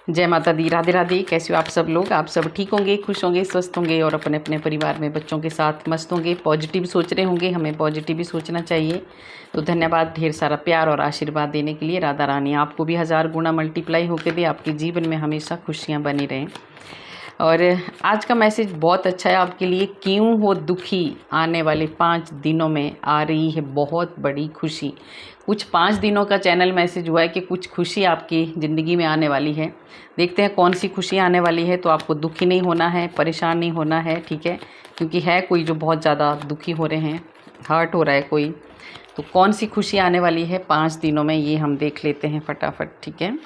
जय माता दी, राधे राधे। कैसे हो आप सब लोग? आप सब ठीक होंगे, खुश होंगे, स्वस्थ होंगे और अपने अपने परिवार में बच्चों के साथ मस्त होंगे, पॉजिटिव सोच रहे होंगे। हमें पॉजिटिव ही सोचना चाहिए। तो धन्यवाद ढेर सारा प्यार और आशीर्वाद देने के लिए। राधा रानी आपको भी 1000 गुना मल्टीप्लाई होकर दे, आपके जीवन में हमेशा खुशियाँ बनी रहें। और आज का मैसेज बहुत अच्छा है आपके लिए। क्यों हो दुखी, आने वाले 5 दिनों में आ रही है बहुत बड़ी खुशी। कुछ 5 दिनों का चैनल मैसेज हुआ है कि कुछ खुशी आपकी ज़िंदगी में आने वाली है। देखते हैं कौन सी खुशी आने वाली है। तो आपको दुखी नहीं होना है, परेशान नहीं होना है, ठीक है? क्योंकि है कोई जो बहुत ज़्यादा दुखी हो रहे हैं, हर्ट हो रहा है कोई। तो कौन सी खुशी आने वाली है 5 दिनों में, ये हम देख लेते हैं फटाफट, ठीक है?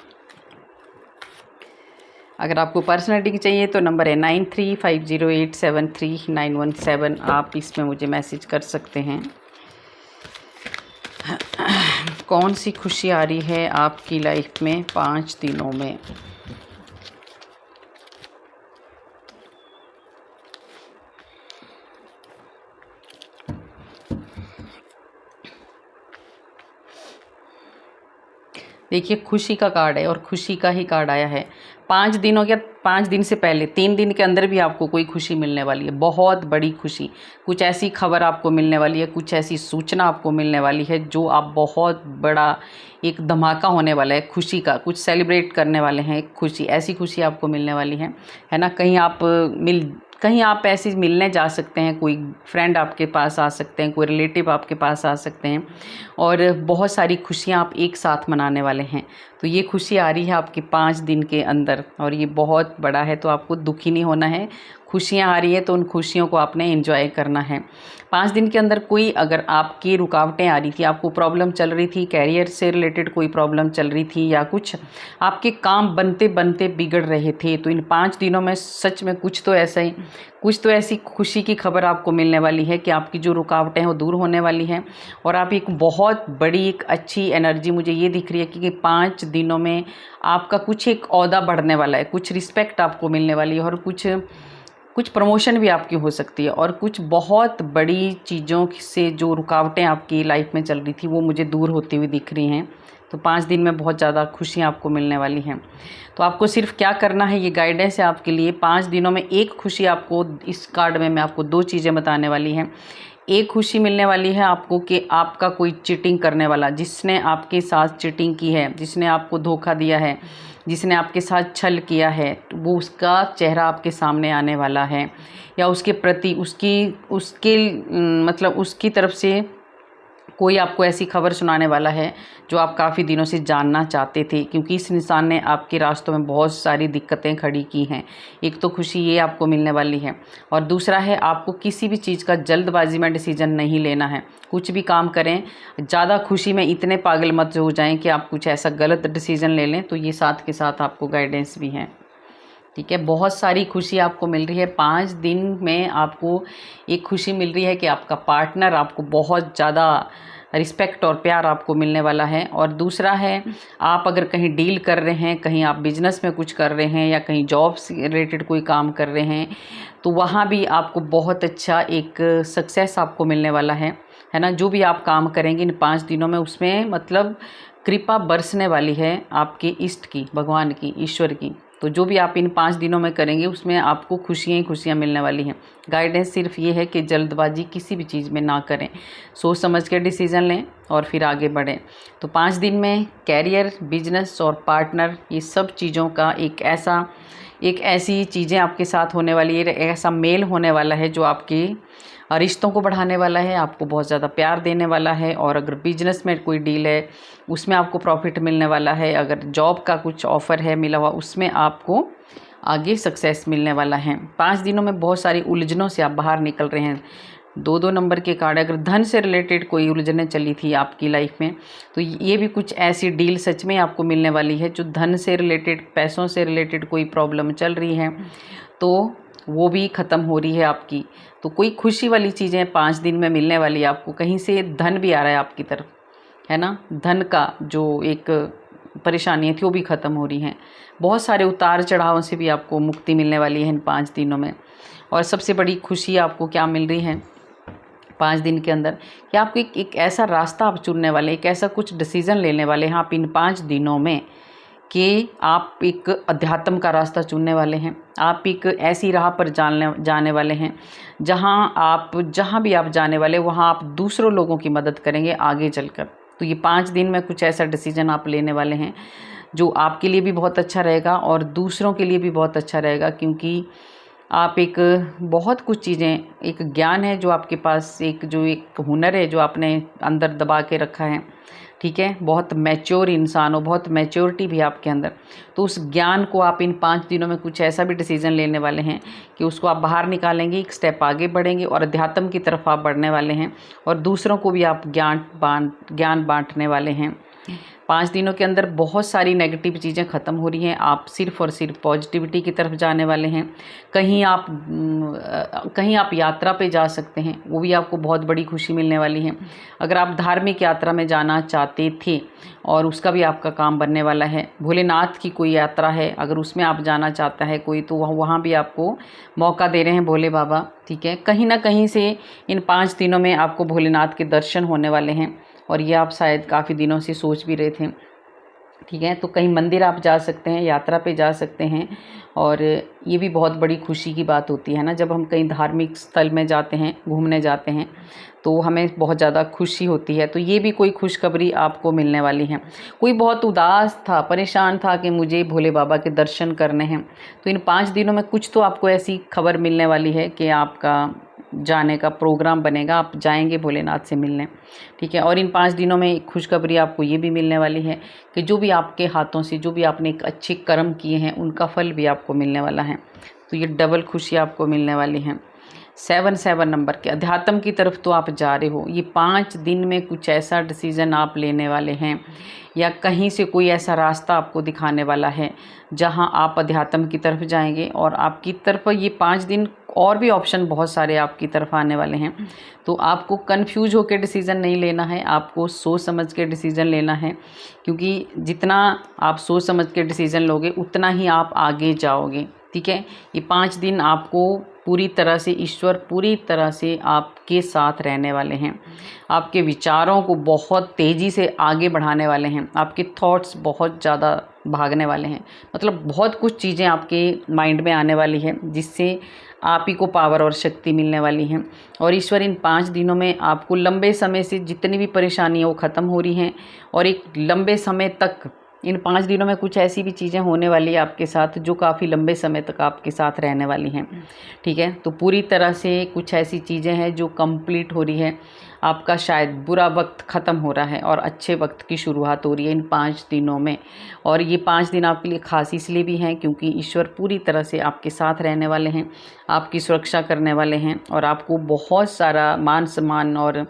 अगर आपको पर्सनल की चाहिए तो नंबर है 9350873917। आप इसमें मुझे मैसेज कर सकते हैं। कौन सी खुशी आ रही है आपकी लाइफ में 5 दिनों में? देखिए, खुशी का कार्ड है और खुशी का ही कार्ड आया है। 5 दिनों या 5 दिन से पहले 3 दिन के अंदर भी आपको कोई खुशी मिलने वाली है, बहुत बड़ी खुशी। कुछ ऐसी खबर आपको मिलने वाली है, कुछ ऐसी सूचना आपको मिलने वाली है जो आप बहुत बड़ा एक धमाका होने वाला है खुशी का। कुछ सेलिब्रेट करने वाले हैं, एक खुशी, ऐसी खुशी आपको मिलने वाली है ना? कहीं आप ऐसे मिलने जा सकते हैं, कोई फ्रेंड आपके पास आ सकते हैं, कोई रिलेटिव आपके पास आ सकते हैं और बहुत सारी खुशियाँ आप एक साथ मनाने वाले हैं। तो ये खुशी आ रही है आपके 5 दिन के अंदर और ये बहुत बड़ा है। तो आपको दुखी नहीं होना है। खुशियाँ आ रही है तो उन खुशियों को आपने एंजॉय करना है। 5 दिन के अंदर कोई अगर आपकी रुकावटें आ रही थी, आपको प्रॉब्लम चल रही थी, कैरियर से रिलेटेड कोई प्रॉब्लम चल रही थी या कुछ आपके काम बनते बनते बिगड़ रहे थे, तो इन 5 दिनों में सच में कुछ तो ऐसी खुशी की खबर आपको मिलने वाली है कि आपकी जो रुकावटें हैं वो दूर होने वाली हैं और आप एक बहुत बड़ी एक अच्छी एनर्जी, मुझे ये दिख रही है कि 5 दिनों में आपका कुछ एक ओहदा बढ़ने वाला है, कुछ रिस्पेक्ट आपको मिलने वाली है और कुछ कुछ प्रमोशन भी आपकी हो सकती है और कुछ बहुत बड़ी चीज़ों से जो रुकावटें आपकी लाइफ में चल रही थी वो मुझे दूर होती हुई दिख रही हैं। तो 5 दिन में बहुत ज़्यादा खुशियाँ आपको मिलने वाली हैं। तो आपको सिर्फ क्या करना है, ये गाइडेंस है आपके लिए। 5 दिनों में एक खुशी आपको, इस कार्ड में मैं आपको 2 चीज़ें बताने वाली हैं। एक खुशी मिलने वाली है आपको कि आपका कोई चीटिंग करने वाला, जिसने आपके साथ चीटिंग की है, जिसने आपको धोखा दिया है, जिसने आपके साथ छल किया है, वो उसका चेहरा आपके सामने आने वाला है या उसके प्रति मतलब उसकी तरफ से कोई आपको ऐसी खबर सुनाने वाला है जो आप काफ़ी दिनों से जानना चाहते थे, क्योंकि इस इंसान ने आपके रास्तों में बहुत सारी दिक्कतें खड़ी की हैं। एक तो खुशी ये आपको मिलने वाली है और दूसरा है आपको किसी भी चीज़ का जल्दबाजी में डिसीजन नहीं लेना है। कुछ भी काम करें, ज़्यादा खुशी में इतने पागल मत हो जाएं कि आप कुछ ऐसा गलत डिसीजन ले लें। तो ये साथ के साथ आपको गाइडेंस भी है, ठीक है? बहुत सारी खुशी आपको मिल रही है 5 दिन में। आपको एक खुशी मिल रही है कि आपका पार्टनर आपको बहुत ज़्यादा रिस्पेक्ट और प्यार आपको मिलने वाला है। और दूसरा है, आप अगर कहीं डील कर रहे हैं, कहीं आप बिजनेस में कुछ कर रहे हैं या कहीं जॉब से रिलेटेड कोई काम कर रहे हैं, तो वहाँ भी आपको बहुत अच्छा एक सक्सेस आपको मिलने वाला है ना? जो भी आप काम करेंगे इन 5 दिनों में, उसमें मतलब कृपा बरसने वाली है आपके इष्ट की, भगवान की, ईश्वर की। तो जो भी आप इन 5 दिनों में करेंगे उसमें आपको खुशियाँ ही खुशियाँ मिलने वाली हैं। गाइडेंस सिर्फ ये है कि जल्दबाजी किसी भी चीज़ में ना करें, सोच समझ के डिसीज़न लें और फिर आगे बढ़ें। तो 5 दिन में कैरियर, बिजनेस और पार्टनर, ये सब चीज़ों का एक ऐसी चीज़ें आपके साथ होने वाली है, एक ऐसा मेल होने वाला है जो आपकी रिश्तों को बढ़ाने वाला है, आपको बहुत ज़्यादा प्यार देने वाला है। और अगर बिजनेस में कोई डील है उसमें आपको प्रॉफिट मिलने वाला है, अगर जॉब का कुछ ऑफ़र है मिला हुआ, उसमें आपको आगे सक्सेस मिलने वाला है। 5 दिनों में बहुत सारी उलझनों से आप बाहर निकल रहे हैं। 2-2 नंबर के कार्ड, अगर धन से रिलेटेड कोई उलझनें चली थी आपकी लाइफ में, तो ये भी कुछ ऐसी डील सच में आपको मिलने वाली है जो धन से रिलेटेड, पैसों से रिलेटेड कोई प्रॉब्लम चल रही है तो वो भी ख़त्म हो रही है आपकी। तो कोई खुशी वाली चीज़ें 5 दिन में मिलने वाली है आपको। कहीं से धन भी आ रहा है आपकी तरफ, है ना? धन का जो एक परेशानी थी वो भी ख़त्म हो रही हैं। बहुत सारे उतार चढ़ावों से भी आपको मुक्ति मिलने वाली है इन 5 दिनों में। और सबसे बड़ी खुशी आपको क्या मिल रही है 5 दिन के अंदर, कि आपको एक ऐसा रास्ता आप चुनने वाले, एक ऐसा कुछ डिसीज़न लेने वाले हैं आप इन 5 दिनों में कि आप एक अध्यात्म का रास्ता चुनने वाले हैं। आप एक ऐसी राह पर जाने वाले हैं जहाँ भी आप जाने वाले वहाँ आप दूसरों लोगों की मदद करेंगे आगे चलकर। तो ये 5 दिन में कुछ ऐसा डिसीजन आप लेने वाले हैं जो आपके लिए भी बहुत अच्छा रहेगा और दूसरों के लिए भी बहुत अच्छा रहेगा, क्योंकि आप एक बहुत कुछ चीज़ें, एक ज्ञान है जो आपके पास, एक हुनर है जो आपने अंदर दबा के रखा है, ठीक है। बहुत मैच्योर इंसान हो, बहुत मैच्योरिटी भी आपके अंदर। तो उस ज्ञान को आप इन 5 दिनों में कुछ ऐसा भी डिसीज़न लेने वाले हैं कि उसको आप बाहर निकालेंगे, एक स्टेप आगे बढ़ेंगे और अध्यात्म की तरफ आप बढ़ने वाले हैं और दूसरों को भी आप ज्ञान बांटने वाले हैं। 5 दिनों के अंदर बहुत सारी नेगेटिव चीज़ें ख़त्म हो रही हैं, आप सिर्फ़ और सिर्फ पॉजिटिविटी की तरफ जाने वाले हैं। कहीं आप यात्रा पे जा सकते हैं, वो भी आपको बहुत बड़ी खुशी मिलने वाली है। अगर आप धार्मिक यात्रा में जाना चाहते थे और उसका भी आपका काम बनने वाला है, भोलेनाथ की कोई यात्रा है अगर उसमें आप जाना चाहता है कोई, तो वहाँ भी आपको मौका दे रहे हैं भोले बाबा, ठीक है। कहीं ना कहीं से इन 5 दिनों में आपको भोलेनाथ के दर्शन होने वाले हैं और ये आप शायद काफ़ी दिनों से सोच भी रहे थे, ठीक है। तो कहीं मंदिर आप जा सकते हैं, यात्रा पे जा सकते हैं और ये भी बहुत बड़ी खुशी की बात होती है ना, जब हम कहीं धार्मिक स्थल में जाते हैं, घूमने जाते हैं तो हमें बहुत ज़्यादा खुशी होती है। तो ये भी कोई खुशखबरी आपको मिलने वाली है। कोई बहुत उदास था, परेशान था कि मुझे भोले बाबा के दर्शन करने हैं, तो इन 5 दिनों में कुछ तो आपको ऐसी खबर मिलने वाली है कि आपका जाने का प्रोग्राम बनेगा, आप जाएंगे भोलेनाथ से मिलने, ठीक है। और इन 5 दिनों में खुशखबरी आपको ये भी मिलने वाली है कि जो भी आपके हाथों से, जो भी आपने एक अच्छे कर्म किए हैं, उनका फल भी आपको मिलने वाला है। तो ये डबल खुशी आपको मिलने वाली है। 7 नंबर के अध्यात्म की तरफ तो आप जा रहे हो। ये 5 दिन में कुछ ऐसा डिसीज़न आप लेने वाले हैं या कहीं से कोई ऐसा रास्ता आपको दिखाने वाला है जहां आप अध्यात्म की तरफ जाएंगे और आपकी तरफ ये 5 दिन और भी ऑप्शन बहुत सारे आपकी तरफ आने वाले हैं। तो आपको कंफ्यूज होकर डिसीज़न नहीं लेना है, आपको सोच समझ के डिसीज़न लेना है, क्योंकि जितना आप सोच समझ के डिसीज़न लोगे उतना ही आप आगे जाओगे, ठीक है। ये 5 दिन आपको पूरी तरह से ईश्वर पूरी तरह से आपके साथ रहने वाले हैं, आपके विचारों को बहुत तेज़ी से आगे बढ़ाने वाले हैं, आपके थॉट्स बहुत ज़्यादा भागने वाले हैं, मतलब बहुत कुछ चीज़ें आपके माइंड में आने वाली है जिससे आप ही को पावर और शक्ति मिलने वाली है। और ईश्वर इन 5 दिनों में आपको लंबे समय से जितनी भी परेशानी है वो ख़त्म हो रही हैं और एक लंबे समय तक इन 5 दिनों में कुछ ऐसी भी चीज़ें होने वाली है आपके साथ जो काफ़ी लंबे समय तक आपके साथ रहने वाली हैं, ठीक है। तो पूरी तरह से कुछ ऐसी चीज़ें हैं जो कंप्लीट हो रही है, आपका शायद बुरा वक्त ख़त्म हो रहा है और अच्छे वक्त की शुरुआत हो रही है इन 5 दिनों में। और ये 5 दिन आपके लिए खास इसलिए भी हैं क्योंकि ईश्वर पूरी तरह से आपके साथ रहने वाले हैं, आपकी सुरक्षा करने वाले हैं और आपको बहुत सारा मान सम्मान और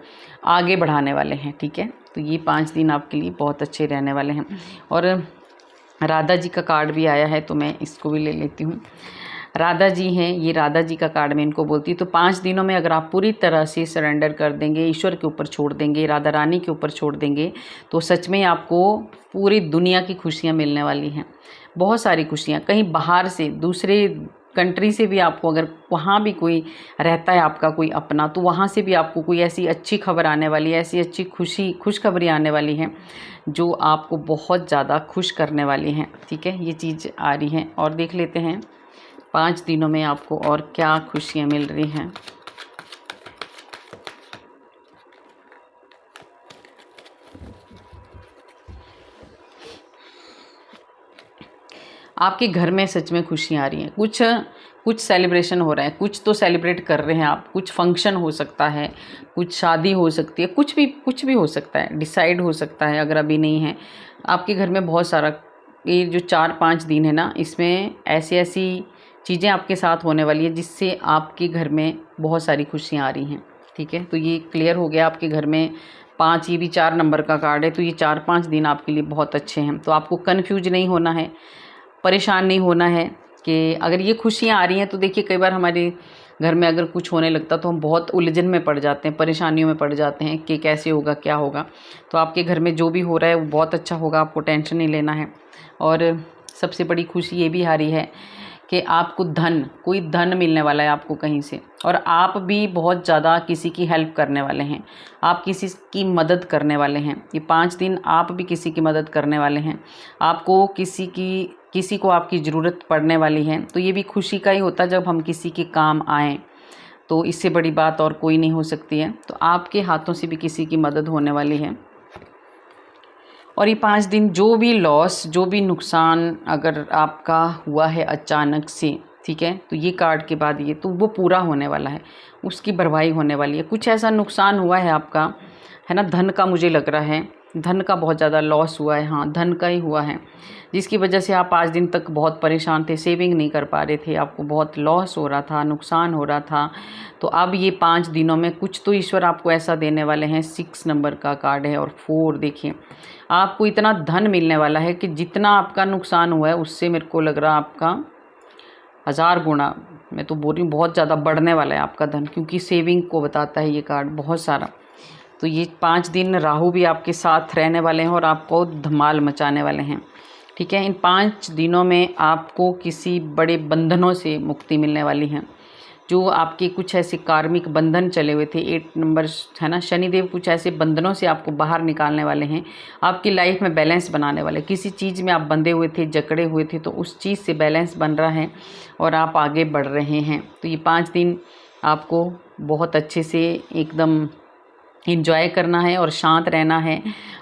आगे बढ़ाने वाले हैं, ठीक है। तो ये 5 दिन आपके लिए बहुत अच्छे रहने वाले हैं। और राधा जी का कार्ड भी आया है तो मैं इसको भी ले लेती हूँ। राधा जी हैं, ये राधा जी का कार्ड मैं इनको बोलती हूँ। तो 5 दिनों में अगर आप पूरी तरह से सरेंडर कर देंगे, ईश्वर के ऊपर छोड़ देंगे, राधा रानी के ऊपर छोड़ देंगे, तो सच में आपको पूरी दुनिया की खुशियाँ मिलने वाली हैं, बहुत सारी खुशियाँ। कहीं बाहर से, दूसरे कंट्री से भी आपको, अगर वहाँ भी कोई रहता है आपका कोई अपना, तो वहाँ से भी आपको कोई ऐसी अच्छी खबर आने वाली है, ऐसी अच्छी खुशखबरी आने वाली है जो आपको बहुत ज़्यादा खुश करने वाली हैं, ठीक है। ये चीज़ आ रही है और देख लेते हैं 5 दिनों में आपको और क्या खुशियाँ मिल रही हैं। आपके घर में सच में खुशियाँ आ रही हैं, कुछ सेलिब्रेशन हो रहा है, कुछ तो सेलिब्रेट कर रहे हैं आप, कुछ फंक्शन हो सकता है, कुछ शादी हो सकती है, कुछ भी हो सकता है, डिसाइड हो सकता है। अगर अभी नहीं है आपके घर में बहुत सारा, ये जो 4-5 दिन है ना, इसमें ऐसी चीज़ें आपके साथ होने वाली है जिससे आपके घर में बहुत सारी खुशियाँ आ रही हैं, ठीक है। तो ये क्लियर हो गया आपके घर में 5, ये भी 4 नंबर का कार्ड है, तो ये 4-5 दिन आपके लिए बहुत अच्छे हैं। तो आपको कन्फ्यूज नहीं होना है, परेशान नहीं होना है कि अगर ये खुशियाँ आ रही हैं। तो देखिए कई बार हमारे घर में अगर कुछ होने लगता तो हम बहुत उलझन में पड़ जाते हैं, परेशानियों में पड़ जाते हैं कि कैसे होगा, क्या होगा। तो आपके घर में जो भी हो रहा है वो बहुत अच्छा होगा, आपको टेंशन नहीं लेना है। और सबसे बड़ी खुशी ये भी आ रही है कि आपको कोई धन मिलने वाला है आपको कहीं से, और आप भी बहुत ज़्यादा किसी की हेल्प करने वाले हैं, आप किसी की मदद करने वाले हैं। ये 5 दिन आप भी किसी की मदद करने वाले हैं, आपको किसी को आपकी ज़रूरत पड़ने वाली है। तो ये भी खुशी का ही होता है जब हम किसी के काम आएँ, तो इससे बड़ी बात और कोई नहीं हो सकती है। तो आपके हाथों से भी किसी की मदद होने वाली है। और ये 5 दिन जो भी लॉस, जो भी नुकसान अगर आपका हुआ है अचानक से, ठीक है, तो ये कार्ड के बाद ये तो वो पूरा होने वाला है, उसकी भरपाई होने वाली है। कुछ ऐसा नुकसान हुआ है आपका, है ना, धन का मुझे लग रहा है, धन का बहुत ज़्यादा लॉस हुआ है, हाँ धन का ही हुआ है, जिसकी वजह से आप 5 दिन तक बहुत परेशान थे, सेविंग नहीं कर पा रहे थे, आपको बहुत लॉस हो रहा था, नुकसान हो रहा था। तो अब ये 5 दिनों में कुछ तो ईश्वर आपको ऐसा देने वाले हैं। 6 नंबर का कार्ड है और 4, देखिए आपको इतना धन मिलने वाला है कि जितना आपका नुकसान हुआ है उससे मेरे को लग रहा है आपका 1000 गुना, मैं तो बोल रही हूँ बहुत ज़्यादा बढ़ने वाला है आपका धन, क्योंकि सेविंग को बताता है ये कार्ड बहुत सारा। तो ये 5 दिन राहु भी आपके साथ रहने वाले हैं और आपको धमाल मचाने वाले हैं, ठीक है। इन 5 दिनों में आपको किसी बड़े बंधनों से मुक्ति मिलने वाली है, जो आपके कुछ ऐसे कार्मिक बंधन चले हुए थे। 8 नंबर है ना, शनिदेव कुछ ऐसे बंधनों से आपको बाहर निकालने वाले हैं, आपकी लाइफ में बैलेंस बनाने वाले। किसी चीज़ में आप बंधे हुए थे, जकड़े हुए थे, तो उस चीज़ से बैलेंस बन रहा है और आप आगे बढ़ रहे हैं। तो ये 5 दिन आपको बहुत अच्छे से एकदम एंजॉय करना है और शांत रहना है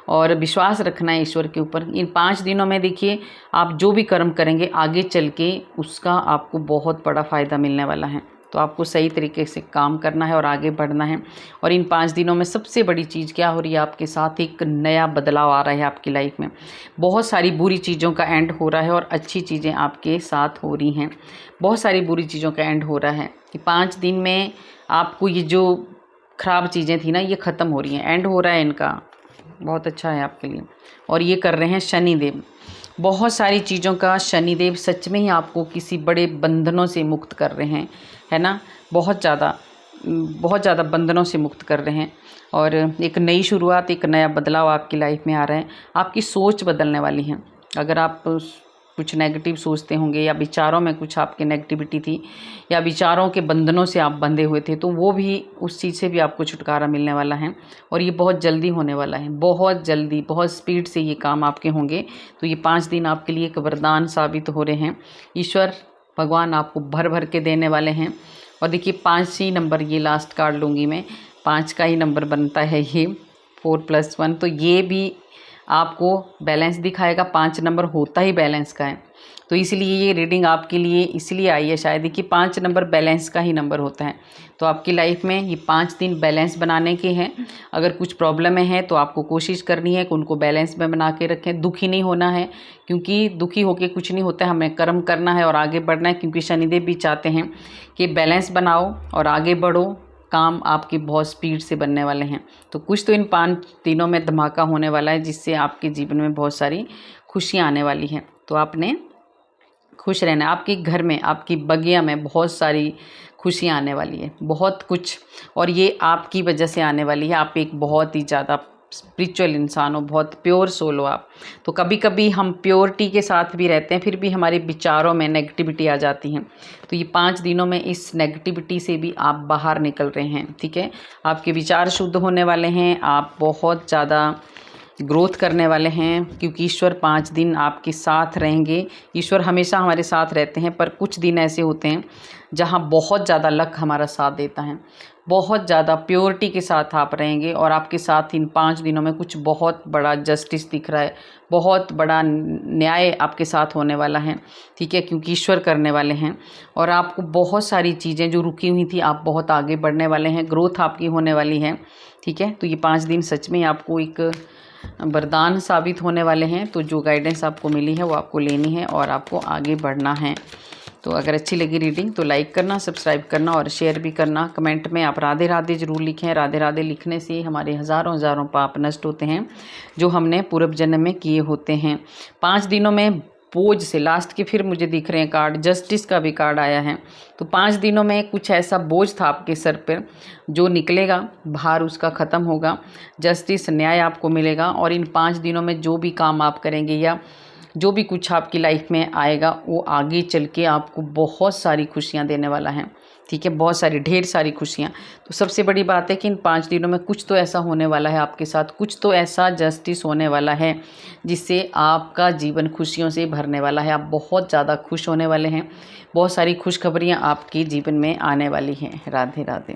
और विश्वास रखना है ईश्वर के ऊपर। इन 5 दिनों में देखिए आप जो भी कर्म करेंगे आगे चल के उसका आपको बहुत बड़ा फ़ायदा मिलने वाला है। तो आपको सही तरीके से काम करना है और आगे बढ़ना है। और इन 5 दिनों में सबसे बड़ी चीज़ क्या हो रही है, आपके साथ एक नया बदलाव आ रहा है आपकी लाइफ में। बहुत सारी बुरी चीज़ों का एंड हो रहा है और अच्छी चीज़ें आपके साथ हो रही हैं। बहुत सारी बुरी चीज़ों का एंड हो रहा है कि 5 दिन में आपको ये जो ख़राब चीज़ें थी ना, ये ख़त्म हो रही हैं, एंड हो रहा है इनका, बहुत अच्छा है आपके लिए। और ये कर रहे हैं शनिदेव, बहुत सारी चीज़ों का शनिदेव सच में ही आपको किसी बड़े बंधनों से मुक्त कर रहे हैं, है ना, बहुत ज़्यादा बंधनों से मुक्त कर रहे हैं। और एक नई शुरुआत, एक नया बदलाव आपकी लाइफ में आ रहा है। आपकी सोच बदलने वाली है। अगर आप कुछ नेगेटिव सोचते होंगे या विचारों में कुछ आपकी नेगेटिविटी थी या विचारों के बंधनों से आप बंधे हुए थे, तो वो भी, उस चीज़ से भी आपको छुटकारा मिलने वाला है। और ये बहुत जल्दी होने वाला है, बहुत जल्दी, बहुत स्पीड से ये काम आपके होंगे। तो ये 5 दिन आपके लिए एक वरदान साबित हो रहे हैं। ईश्वर भगवान आपको भर भर के देने वाले हैं। और देखिए 5 ही नंबर, ये लास्ट कार्ड लूँगी मैं, 5 का ही नंबर बनता है ये, 4+1, तो ये भी आपको बैलेंस दिखाएगा। 5 नंबर होता ही बैलेंस का है, तो इसलिए ये रीडिंग आपके लिए इसलिए आई है शायद कि 5 नंबर बैलेंस का ही नंबर होता है। तो आपकी लाइफ में ये 5 दिन बैलेंस बनाने के हैं। अगर कुछ प्रॉब्लम है तो आपको कोशिश करनी है कि उनको बैलेंस में बना के रखें। दुखी नहीं होना है, क्योंकि दुखी होकर कुछ नहीं होता है, हमें कर्म करना है और आगे बढ़ना है। क्योंकि शनिदेव भी चाहते हैं कि बैलेंस बनाओ और आगे बढ़ो, काम आपके बहुत स्पीड से बनने वाले हैं। तो कुछ तो इन 5 दिनों में धमाका होने वाला है, जिससे आपके जीवन में बहुत सारी खुशियाँ आने वाली हैं। तो आपने खुश रहना है। आपके घर में, आपकी बगिया में बहुत सारी खुशियाँ आने वाली है, बहुत कुछ, और ये आपकी वजह से आने वाली है। आप एक बहुत ही ज़्यादा स्पिरिचुअल इंसान हो, बहुत प्योर सोल हो आप। तो कभी कभी हम प्योरिटी के साथ भी रहते हैं, फिर भी हमारे विचारों में नेगेटिविटी आ जाती है। तो ये 5 दिनों में इस नेगेटिविटी से भी आप बाहर निकल रहे हैं, ठीक है। आपके विचार शुद्ध होने वाले हैं, आप बहुत ज़्यादा ग्रोथ करने वाले हैं, क्योंकि ईश्वर 5 दिन आपके साथ रहेंगे। ईश्वर हमेशा हमारे साथ रहते हैं, पर कुछ दिन ऐसे होते हैं जहाँ बहुत ज़्यादा लक हमारा साथ देता है, बहुत ज़्यादा प्योरिटी के साथ आप रहेंगे। और आपके साथ इन 5 दिनों में कुछ बहुत बड़ा जस्टिस दिख रहा है, बहुत बड़ा न्याय आपके साथ होने वाला है, ठीक है, क्योंकि ईश्वर करने वाले हैं। और आपको बहुत सारी चीज़ें जो रुकी हुई थी, आप बहुत आगे बढ़ने वाले हैं, ग्रोथ आपकी होने वाली है, ठीक है। तो ये 5 दिन सच में आपको एक वरदान साबित होने वाले हैं। तो जो गाइडेंस आपको मिली है वो आपको लेनी है और आपको आगे बढ़ना है। तो अगर अच्छी लगी रीडिंग तो लाइक करना, सब्सक्राइब करना और शेयर भी करना। कमेंट में आप राधे राधे ज़रूर लिखें। राधे राधे लिखने से हमारे हज़ारों पाप नष्ट होते हैं जो हमने पूर्व जन्म में किए होते हैं। 5 दिनों में बोझ से, लास्ट के फिर मुझे दिख रहे हैं कार्ड, जस्टिस का भी कार्ड आया है। तो 5 दिनों में कुछ ऐसा बोझ था आपके सर पर जो निकलेगा, भार उसका ख़त्म होगा, जस्टिस न्याय आपको मिलेगा। और इन 5 दिनों में जो भी काम आप करेंगे या जो भी कुछ आपकी लाइफ में आएगा वो आगे चल के आपको बहुत सारी खुशियाँ देने वाला है। ठीक है, बहुत सारी, ढेर सारी खुशियाँ। तो सबसे बड़ी बात है कि इन 5 दिनों में कुछ तो ऐसा होने वाला है आपके साथ, कुछ तो ऐसा जस्टिस होने वाला है जिससे आपका जीवन खुशियों से भरने वाला है। आप बहुत ज़्यादा खुश होने वाले हैं। बहुत सारी खुशखबरियाँ आपके जीवन में आने वाली हैं। राधे राधे।